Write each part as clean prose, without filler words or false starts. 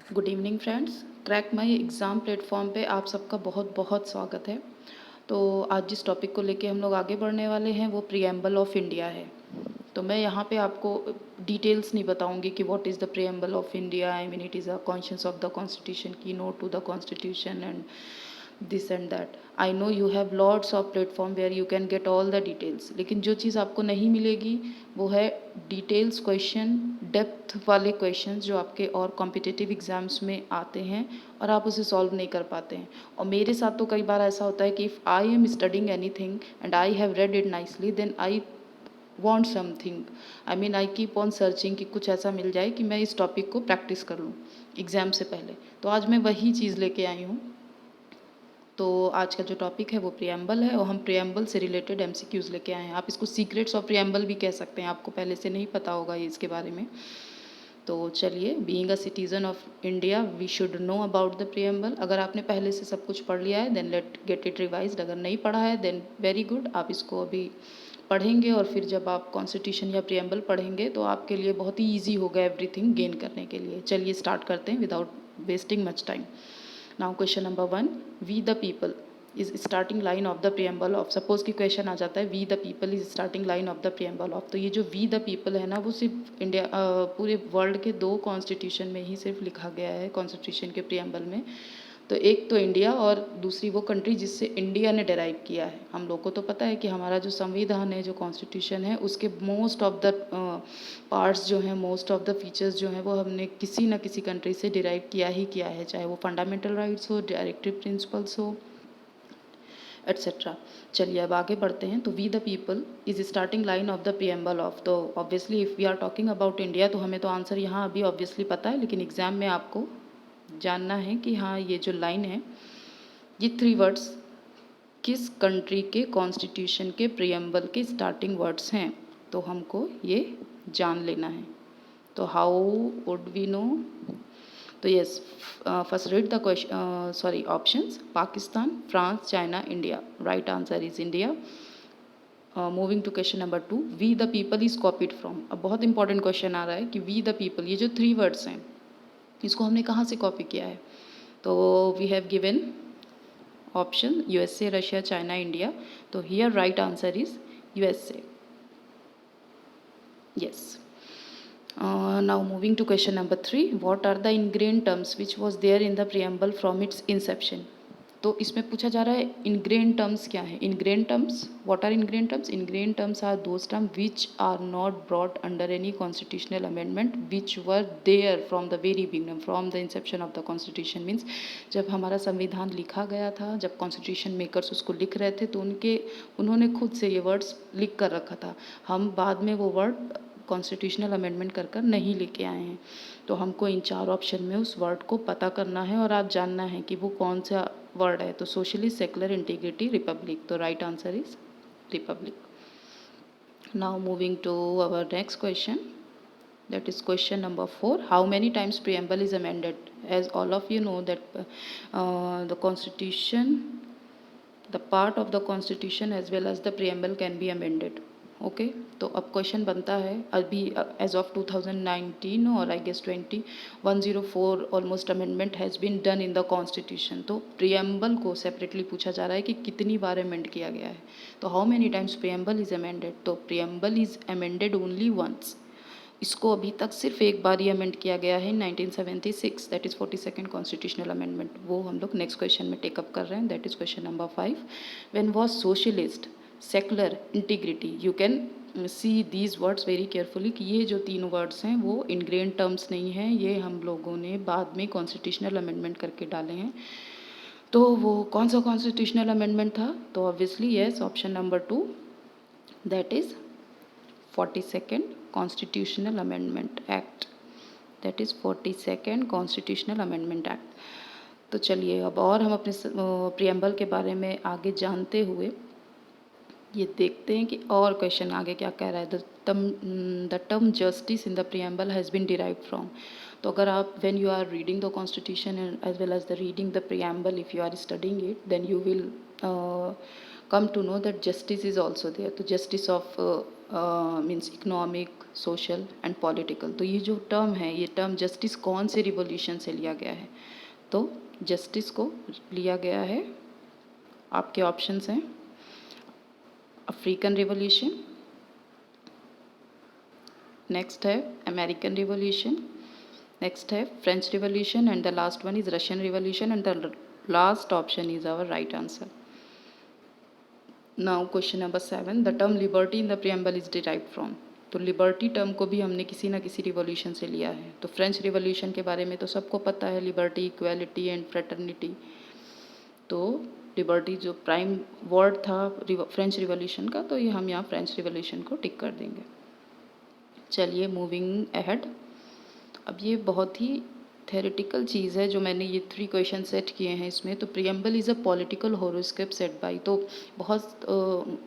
Good evening friends. Crack my exam platform पे आप सबका बहुत बहुत स्वागत है। तो आज जिस टॉपिक को लेके हम लोग आगे बढ़ने वाले हैं वो प्रीएम्बल ऑफ इंडिया है। तो मैं यहाँ पे आपको डिटेल्स नहीं बताऊँगी कि what is the preamble of India, I mean it is a conscious of the constitution की note to the constitution and this and that. I know you have lots of platform where you can get all the details, लेकिन जो चीज़ आपको नहीं मिलेगी वो है details question, depth वाले क्वेश्चन जो आपके और कॉम्पिटिटिव एग्जाम्स में आते हैं और आप उसे सॉल्व नहीं कर पाते हैं। और मेरे साथ तो कई बार ऐसा होता है कि if I am studying anything and I have read it nicely then I want something, I mean I keep on searching कि कुछ ऐसा मिल जाए कि मैं इस टॉपिक को प्रैक्टिस कर लूँ एग्ज़ाम से पहले। तो आज मैं वही चीज़ लेके आई हूँ। तो आज का जो टॉपिक है वो प्रियम्बल है और हम प्रियम्बल से रिलेटेड एमसीक्यूज़ लेके आए हैं। आप इसको सीक्रेट्स ऑफ प्रियम्बल भी कह सकते हैं, आपको पहले से नहीं पता होगा ये इसके बारे में। तो चलिए, being a citizen of India we should know about the preamble. अगर आपने पहले से सब कुछ पढ़ लिया है then let get it revised, अगर नहीं पढ़ा है देन वेरी गुड, आप इसको अभी पढ़ेंगे और फिर जब आप कॉन्स्टिट्यूशन या प्रियम्बल पढ़ेंगे तो आपके लिए बहुत ही ईजी होगा एवरीथिंग गेन करने के लिए। चलिए स्टार्ट करते हैं without wasting much time. Now question number 1, we the people is starting line of the preamble of, suppose कि क्वेश्चन आ जाता है we the people is starting line of the preamble of. तो ये जो वी द पीपल है ना वो सिर्फ इंडिया पूरे वर्ल्ड के 2 कॉन्स्टिट्यूशन में ही सिर्फ लिखा गया है कॉन्स्टिट्यूशन के प्रियम्बल में। तो एक तो इंडिया और दूसरी वो कंट्री जिससे इंडिया ने डेराइव किया है। हम लोग को तो पता है कि हमारा जो संविधान है, जो कॉन्स्टिट्यूशन है, उसके मोस्ट ऑफ द पार्ट्स जो हैं, मोस्ट ऑफ द फीचर्स जो हैं वो हमने किसी न किसी कंट्री से डिराइव किया ही किया है, चाहे वो फंडामेंटल राइट्स हो, डायरेक्टिव प्रिंसिपल्स हो, एट्सेट्रा। चलिए अब आगे बढ़ते हैं। तो we the people is starting line of the preamble of, तो obviously if we are talking about India तो हमें तो आंसर यहाँ अभी ऑब्वियसली पता है, लेकिन एग्जाम में आपको जानना है कि हाँ ये जो लाइन है, ये 3 वर्ड्स किस कंट्री के कॉन्स्टिट्यूशन के प्रियम्बल के स्टार्टिंग वर्ड्स हैं, तो हमको ये जान लेना है। तो हाउ वुड वी नो? तो yes, first read the question, sorry options, Pakistan, France, China, India. Right answer is India. Moving to question number 2, we the people is copied from. अब बहुत इंपॉर्टेंट क्वेश्चन आ रहा है कि वी द पीपल, ये जो 3 words हैं इसको हमने कहाँ से कॉपी किया है? तो we have given option USA, Russia, China, India. तो here right answer is USA. yes. Now moving to question number 3, what are the ingrained terms which was there in the preamble from its inception? तो इसमें पूछा जा रहा है ingrained terms क्या है? Ingrained terms, what are ingrained terms? Ingrained terms are those terms which are not brought under any constitutional amendment, which were there from the very beginning, from the inception of the constitution। means जब हमारा संविधान लिखा गया था, जब constitution makers उसको लिख रहे थे तो उन्होंने खुद से ये वर्ड्स लिख कर रखा था। हम बाद में वो वर्ड कॉन्स्टिट्यूशनल अमेंडमेंट कर कर नहीं लेके आए हैं। तो हमको इन 4 ऑप्शन में उस वर्ड को पता करना है और आप जानना है कि वो कौन सा वर्ड है। तो सोशलिस्ट, सेकुलर, इंटीग्रिटी, रिपब्लिक। तो right answer is republic. Now moving to our next question, that is question number 4, how many times preamble is amended? As all of you know that the constitution, the part of the constitution as well as the preamble can be amended। Okay तो अब question बनता है, अभी as of 2019 और I guess 104 almost amendment has been done in the constitution. तो preamble को separately पूछा जा रहा है कि कितनी बार अमेंड किया गया है। तो how many times preamble is amended? तो preamble is amended only once. इसको अभी तक सिर्फ एक बार ही अमेंड किया गया है 1976, that is 42nd constitutional amendment. वो हम लोग नेक्स्ट क्वेश्चन में टेकअप कर रहे हैं, that is question number 5, when was socialist, secular, integrity. You can see these words very carefully कि ये जो 3 वर्ड्स हैं वो इनग्रेन टर्म्स नहीं हैं, ये हम लोगों ने बाद में कॉन्स्टिट्यूशनल अमेंडमेंट करके डाले हैं। तो वो कौन सा कॉन्स्टिट्यूशनल अमेंडमेंट था? तो obviously yes, option number 2, that is 42nd constitutional amendment act, that is 42nd constitutional amendment act. तो चलिए अब और हम अपने प्रियम्बल के बारे में आगे जानते हुए ये देखते हैं कि और क्वेश्चन आगे क्या कह रहा है। The term justice in the preamble has been derive from. तो अगर आप when you are reading the constitution as well as the reading the preamble, if you are studying it then you will come to know that justice is also there। तो justice of means economic, social and political. तो ये जो term है, ये term justice कौन से revolution से लिया गया है? तो जस्टिस को लिया गया है, आपके ऑप्शंस हैं अफ्रीकन रिवॉल्यूशन, नेक्स्ट है अमेरिकन रिवॉल्यूशन, नेक्स्ट है French revolution and the last one is Russian revolution and the last option is our right answer. Now question number 7, the term liberty in the preamble is derived from. तो liberty term को भी हमने किसी ना किसी revolution से लिया है। तो फ्रेंच रिवॉल्यूशन के बारे में तो सबको पता है, लिबर्टी, इक्वालिटी एंड फ्रेटर्निटी। तो लिबर्टी जो प्राइम वर्ड था फ्रेंच रिवॉल्यूशन का, तो ये हम यहाँ फ्रेंच रिवॉल्यूशन को टिक कर देंगे। चलिए मूविंग अहेड। अब ये बहुत ही थेरेटिकल चीज़ है जो मैंने ये 3 क्वेश्चन सेट किए हैं इसमें। तो preamble is a political horoscope set by, तो बहुत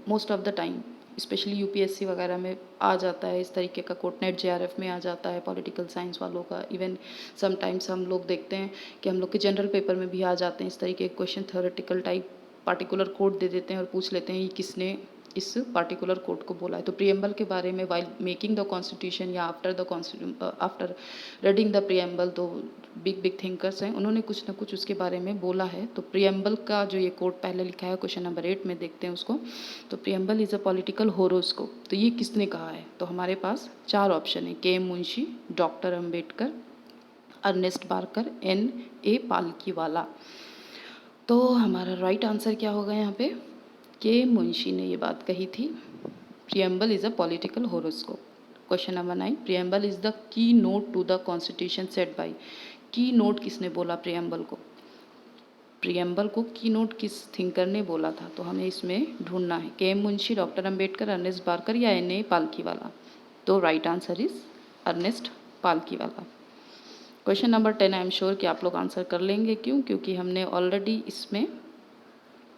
most of the time specially UPSC वगैरह में आ जाता है इस तरीके का कोट, नेट जेआरएफ में आ जाता है पॉलिटिकल साइंस वालों का। इवन समटाइम्स हम लोग देखते हैं कि हम लोग के जनरल पेपर में भी आ जाते हैं इस तरीके के question, theoretical type particular code दे देते हैं और पूछ लेते हैं ये किसने इस पार्टिकुलर कोड को बोला है। तो प्रियम्बल के बारे में वाइल मेकिंग द कॉन्स्टिट्यूशन या आफ्टर रीडिंग द प्रियम्बल, तो बिग बिग थिंकर्स हैं, उन्होंने कुछ ना कुछ उसके बारे में बोला है। तो प्रियम्बल का जो ये कोड पहले लिखा है क्वेश्चन नंबर 8 में, देखते हैं उसको। तो preamble is a political horoscope, तो ये किसने कहा है? तो हमारे पास 4 ऑप्शन है, के Munshi, doctor Ambedkar, Ernest Barker, N.A. Palkhivala. तो हमारा राइट आंसर क्या होगा यहाँ पे? के मुंशी ने ये बात कही थी, preamble is a political horoscope. Question number 9, preamble is the key note to the constitution set by. Key note किसने बोला प्रियम्बल को? प्रियम्बल को की नोट किस थिंकर ने बोला था? तो हमें इसमें ढूंढना है, के Munshi, doctor Ambedkar, Ernest Barker या N.A. पालकीवाला। तो right answer is Ernest Palkhivala. Question number 10 I am sure कि आप लोग आंसर कर लेंगे। क्यों? क्योंकि हमने ऑलरेडी इसमें